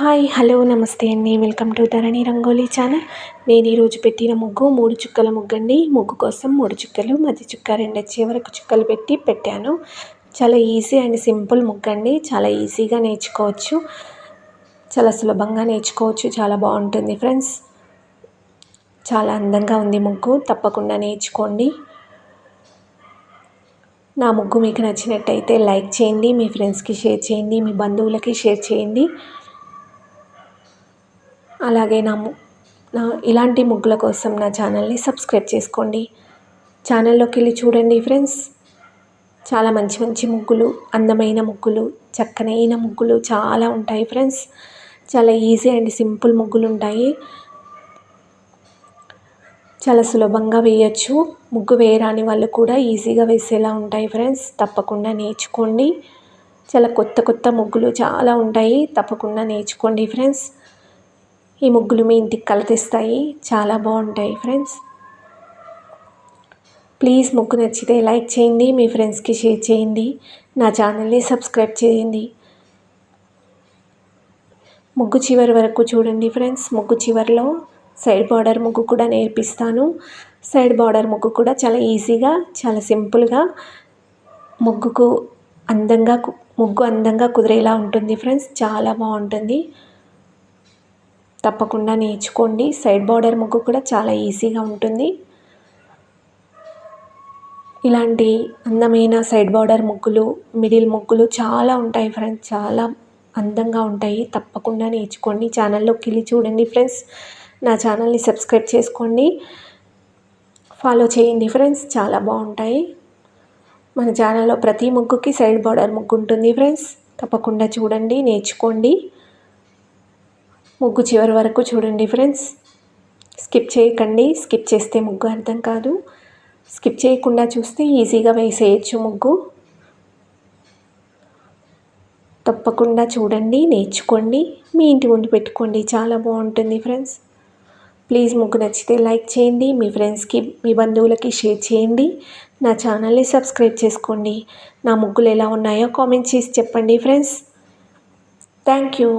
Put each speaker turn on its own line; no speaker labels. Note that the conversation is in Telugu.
హాయ్ హలో నమస్తే అండి. Welcome to Dharani rangoli channel. నేను ఈరోజు పెట్టిన ముగ్గు 3 చుక్కల ముగ్గు అండి. ముగ్గు కోసం 3 చుక్కలు, మధ్య చుక్క 2 వచ్చే వరకు చుక్కలు పెట్టాను. చాలా ఈజీ అండ్ సింపుల్ ముగ్గు అండి. చాలా ఈజీగా నేర్చుకోవచ్చు, చాలా సులభంగా నేర్చుకోవచ్చు. చాలా బాగుంటుంది ఫ్రెండ్స్. చాలా అందంగా ఉంది ముగ్గు. తప్పకుండా నేర్చుకోండి. నా ముగ్గు మీకు నచ్చినట్టయితే లైక్ చేయండి, మీ ఫ్రెండ్స్కి షేర్ చేయండి, మీ బంధువులకి షేర్ చేయండి. అలాగే ఇలాంటి ముగ్గుల కోసం నా ఛానల్ని సబ్స్క్రైబ్ చేసుకోండి. ఛానల్లోకి వెళ్ళి చూడండి ఫ్రెండ్స్. చాలా మంచి మంచి ముగ్గులు, అందమైన ముగ్గులు, చక్కనైన ముగ్గులు చాలా ఉంటాయి ఫ్రెండ్స్. చాలా ఈజీ అండ్ సింపుల్ ముగ్గులు ఉంటాయి. చాలా సులభంగా వేయచ్చు. ముగ్గు వేయరాని వాళ్ళు కూడా ఈజీగా వేసేలా ఉంటాయి ఫ్రెండ్స్. తప్పకుండా నేర్చుకోండి. చాలా కొత్త కొత్త ముగ్గులు చాలా ఉంటాయి. తప్పకుండా నేర్చుకోండి ఫ్రెండ్స్. ఈ ముగ్గులు మీ ఇంటికి కళ తెస్తాయి. చాలా బాగుంటాయి ఫ్రెండ్స్. ప్లీజ్ ముగ్గు నచ్చితే లైక్ చేయండి, మీ ఫ్రెండ్స్కి షేర్ చేయండి, నా ఛానల్ని సబ్స్క్రైబ్ చేయండి. ముగ్గు చివరి వరకు చూడండి ఫ్రెండ్స్. ముగ్గు చివరిలో సైడ్ బార్డర్ ముగ్గు కూడా నేర్పిస్తాను. సైడ్ బార్డర్ ముగ్గు కూడా చాలా ఈజీగా, చాలా సింపుల్గా ముగ్గు అందంగా కుదిరేలా ఉంటుంది ఫ్రెండ్స్. చాలా బాగుంటుంది. తప్పకుండా నేర్చుకోండి. సైడ్ బార్డర్ ముగ్గు కూడా చాలా ఈజీగా ఉంటుంది. ఇలాంటి అందమైన సైడ్ బార్డర్ ముగ్గులు, మిడిల్ ముగ్గులు చాలా ఉంటాయి ఫ్రెండ్స్. చాలా అందంగా ఉంటాయి. తప్పకుండా నేర్చుకోండి. ఛానల్లోకి వెళ్ళి చూడండి ఫ్రెండ్స్. నా ఛానల్ని సబ్స్క్రైబ్ చేసుకోండి, ఫాలో చేయండి ఫ్రెండ్స్. చాలా బాగుంటాయి. మన ఛానల్లో ప్రతి ముగ్గుకి సైడ్ బార్డర్ ముగ్గు ఉంటుంది ఫ్రెండ్స్. తప్పకుండా చూడండి, నేర్చుకోండి. ముగ్గు చివరి వరకు చూడండి ఫ్రెండ్స్. స్కిప్ చేయకండి. స్కిప్ చేస్తే ముగ్గు అర్థం కాదు. స్కిప్ చేయకుండా చూస్తే ఈజీగా వేసేయచ్చు ముగ్గు. తప్పకుండా చూడండి, నేర్చుకోండి, మీ ఇంటి ముందు పెట్టుకోండి. చాలా బాగుంటుంది ఫ్రెండ్స్. ప్లీజ్ ముగ్గు నచ్చితే లైక్ చేయండి, మీ ఫ్రెండ్స్కి, మీ బంధువులకి షేర్ చేయండి. నా ఛానల్ని సబ్స్క్రైబ్ చేసుకోండి. నా ముగ్గులు ఎలా ఉన్నాయో కామెంట్ చేసి చెప్పండి ఫ్రెండ్స్. Thank you.